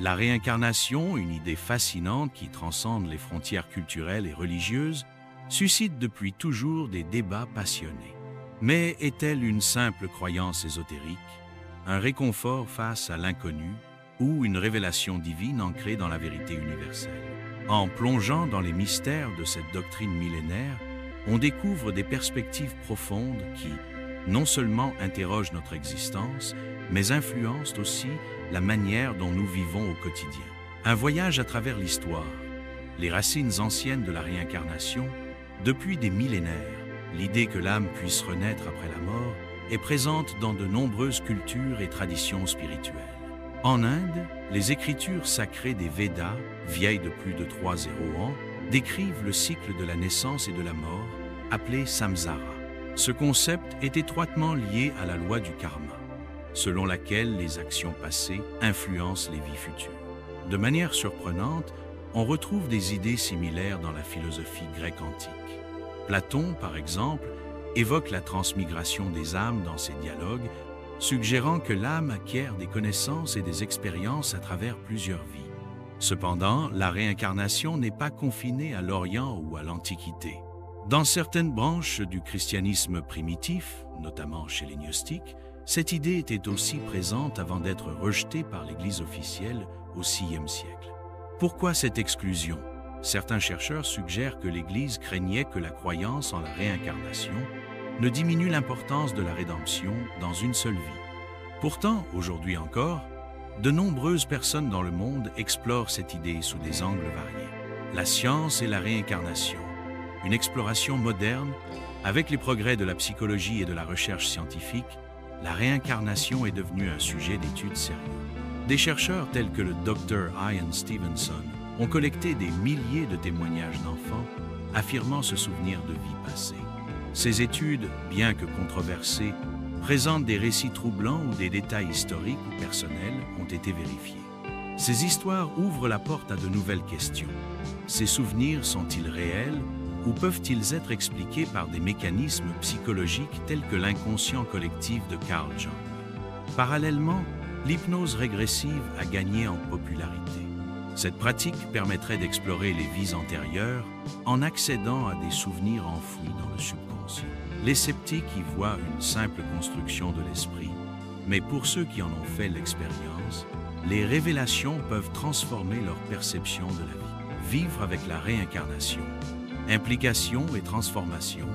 La réincarnation, une idée fascinante qui transcende les frontières culturelles et religieuses, suscite depuis toujours des débats passionnés. Mais est-elle une simple croyance ésotérique, un réconfort face à l'inconnu ou une révélation divine ancrée dans la vérité universelle? En plongeant dans les mystères de cette doctrine millénaire, on découvre des perspectives profondes qui, non seulement interrogent notre existence, mais influencent aussi la manière dont nous vivons au quotidien. Un voyage à travers l'histoire, les racines anciennes de la réincarnation, depuis des millénaires, l'idée que l'âme puisse renaître après la mort est présente dans de nombreuses cultures et traditions spirituelles. En Inde, les écritures sacrées des Védas, vieilles de plus de 3 ans, décrivent le cycle de la naissance et de la mort, appelé samsara. Ce concept est étroitement lié à la loi du karma, selon laquelle les actions passées influencent les vies futures. De manière surprenante, on retrouve des idées similaires dans la philosophie grecque antique. Platon, par exemple, évoque la transmigration des âmes dans ses dialogues, suggérant que l'âme acquiert des connaissances et des expériences à travers plusieurs vies. Cependant, la réincarnation n'est pas confinée à l'Orient ou à l'Antiquité. Dans certaines branches du christianisme primitif, notamment chez les gnostiques, cette idée était aussi présente avant d'être rejetée par l'Église officielle au VIe siècle. Pourquoi cette exclusion? Certains chercheurs suggèrent que l'Église craignait que la croyance en la réincarnation ne diminue l'importance de la rédemption dans une seule vie. Pourtant, aujourd'hui encore, de nombreuses personnes dans le monde explorent cette idée sous des angles variés. La science et la réincarnation, une exploration moderne, avec les progrès de la psychologie et de la recherche scientifique, la réincarnation est devenue un sujet d'étude sérieux. Des chercheurs tels que le Dr Ian Stevenson ont collecté des milliers de témoignages d'enfants affirmant se souvenir de vies passées. Ces études, bien que controversées, présentent des récits troublants où des détails historiques ou personnels ont été vérifiés. Ces histoires ouvrent la porte à de nouvelles questions. Ces souvenirs sont-ils réels ou peuvent-ils être expliqués par des mécanismes psychologiques tels que l'inconscient collectif de Carl Jung? Parallèlement, l'hypnose régressive a gagné en popularité. Cette pratique permettrait d'explorer les vies antérieures en accédant à des souvenirs enfouis dans le subconscient. Les sceptiques y voient une simple construction de l'esprit, mais pour ceux qui en ont fait l'expérience, les révélations peuvent transformer leur perception de la vie. Vivre avec la réincarnation, implication et transformation.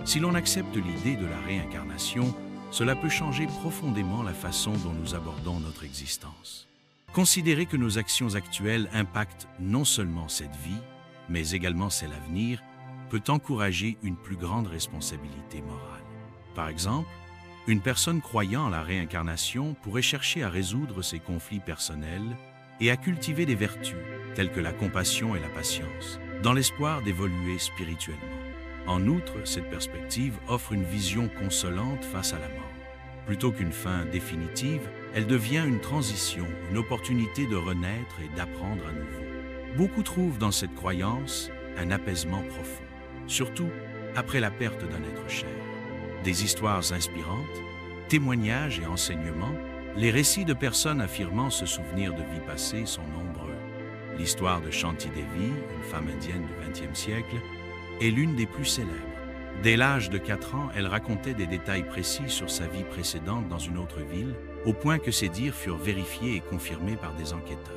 Si l'on accepte l'idée de la réincarnation, cela peut changer profondément la façon dont nous abordons notre existence. Considérer que nos actions actuelles impactent non seulement cette vie, mais également celle à venir, peut encourager une plus grande responsabilité morale. Par exemple, une personne croyant en la réincarnation pourrait chercher à résoudre ses conflits personnels et à cultiver des vertus, telles que la compassion et la patience, dans l'espoir d'évoluer spirituellement. En outre, cette perspective offre une vision consolante face à la mort. Plutôt qu'une fin définitive, elle devient une transition, une opportunité de renaître et d'apprendre à nouveau. Beaucoup trouvent dans cette croyance un apaisement profond, surtout après la perte d'un être cher. Des histoires inspirantes, témoignages et enseignements, les récits de personnes affirmant se souvenir de vies passées sont nombreux. L'histoire de Shanti Devi, une femme indienne du XXe siècle, est l'une des plus célèbres. Dès l'âge de 4 ans, elle racontait des détails précis sur sa vie précédente dans une autre ville, au point que ses dires furent vérifiés et confirmés par des enquêteurs.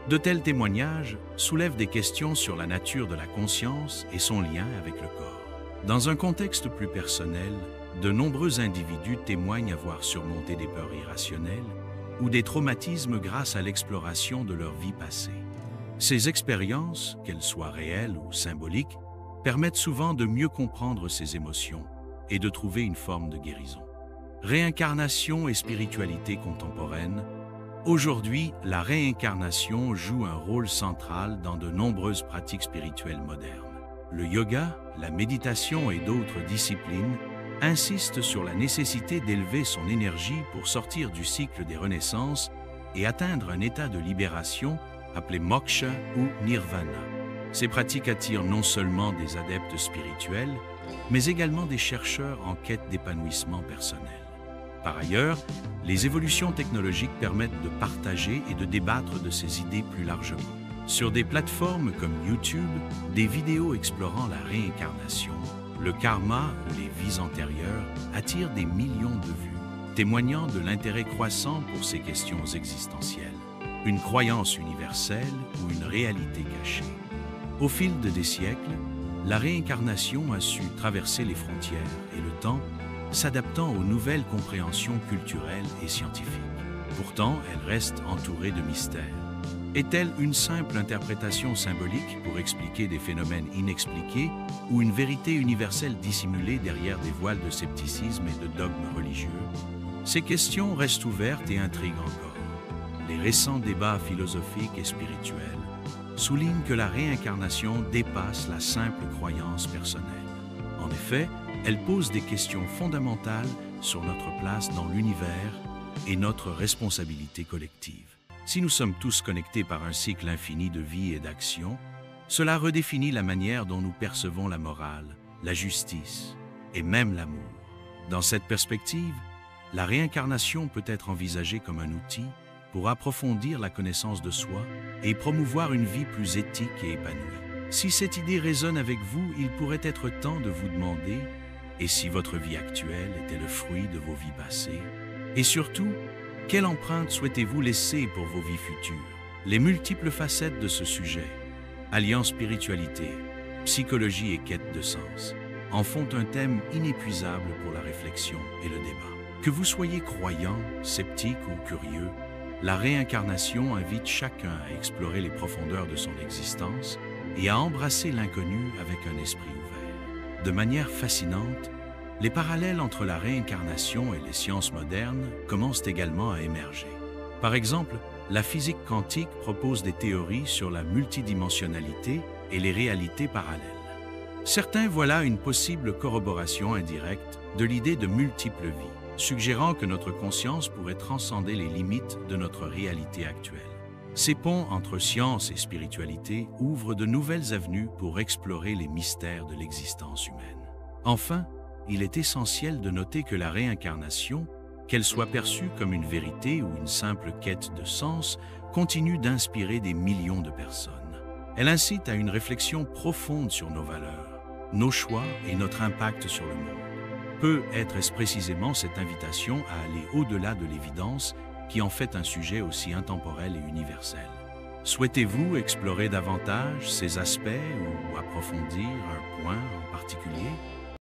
De tels témoignages soulèvent des questions sur la nature de la conscience et son lien avec le corps. Dans un contexte plus personnel, de nombreux individus témoignent avoir surmonté des peurs irrationnelles ou des traumatismes grâce à l'exploration de leur vie passée. Ces expériences, qu'elles soient réelles ou symboliques, permettent souvent de mieux comprendre ses émotions et de trouver une forme de guérison. Réincarnation et spiritualité contemporaine. Aujourd'hui, la réincarnation joue un rôle central dans de nombreuses pratiques spirituelles modernes. Le yoga, la méditation et d'autres disciplines insistent sur la nécessité d'élever son énergie pour sortir du cycle des renaissances et atteindre un état de libération appelé moksha ou nirvana. Ces pratiques attirent non seulement des adeptes spirituels, mais également des chercheurs en quête d'épanouissement personnel. Par ailleurs, les évolutions technologiques permettent de partager et de débattre de ces idées plus largement. Sur des plateformes comme YouTube, des vidéos explorant la réincarnation, le karma ou les vies antérieures attirent des millions de vues, témoignant de l'intérêt croissant pour ces questions existentielles, une croyance universelle ou une réalité cachée. Au fil des siècles, la réincarnation a su traverser les frontières et le temps, s'adaptant aux nouvelles compréhensions culturelles et scientifiques. Pourtant, elle reste entourée de mystères. Est-elle une simple interprétation symbolique pour expliquer des phénomènes inexpliqués ou une vérité universelle dissimulée derrière des voiles de scepticisme et de dogmes religieux? Ces questions restent ouvertes et intriguent encore. Les récents débats philosophiques et spirituels soulignent que la réincarnation dépasse la simple croyance personnelle. En effet, elle pose des questions fondamentales sur notre place dans l'univers et notre responsabilité collective. Si nous sommes tous connectés par un cycle infini de vie et d'action, cela redéfinit la manière dont nous percevons la morale, la justice et même l'amour. Dans cette perspective, la réincarnation peut être envisagée comme un outil pour approfondir la connaissance de soi et promouvoir une vie plus éthique et épanouie. Si cette idée résonne avec vous, il pourrait être temps de vous demander « Et si votre vie actuelle était le fruit de vos vies passées ?» Et surtout, quelle empreinte souhaitez-vous laisser pour vos vies futures? Les multiples facettes de ce sujet, alliant spiritualité, psychologie et quête de sens, en font un thème inépuisable pour la réflexion et le débat. Que vous soyez croyant, sceptique ou curieux, la réincarnation invite chacun à explorer les profondeurs de son existence et à embrasser l'inconnu avec un esprit ouvert. De manière fascinante, les parallèles entre la réincarnation et les sciences modernes commencent également à émerger. Par exemple, la physique quantique propose des théories sur la multidimensionnalité et les réalités parallèles. Certains voient là une possible corroboration indirecte de l'idée de multiples vies, suggérant que notre conscience pourrait transcender les limites de notre réalité actuelle. Ces ponts entre science et spiritualité ouvrent de nouvelles avenues pour explorer les mystères de l'existence humaine. Enfin, il est essentiel de noter que la réincarnation, qu'elle soit perçue comme une vérité ou une simple quête de sens, continue d'inspirer des millions de personnes. Elle incite à une réflexion profonde sur nos valeurs, nos choix et notre impact sur le monde. Peut-être précisément cette invitation à aller au-delà de l'évidence qui en fait un sujet aussi intemporel et universel. Souhaitez-vous explorer davantage ces aspects ou approfondir un point en particulier ?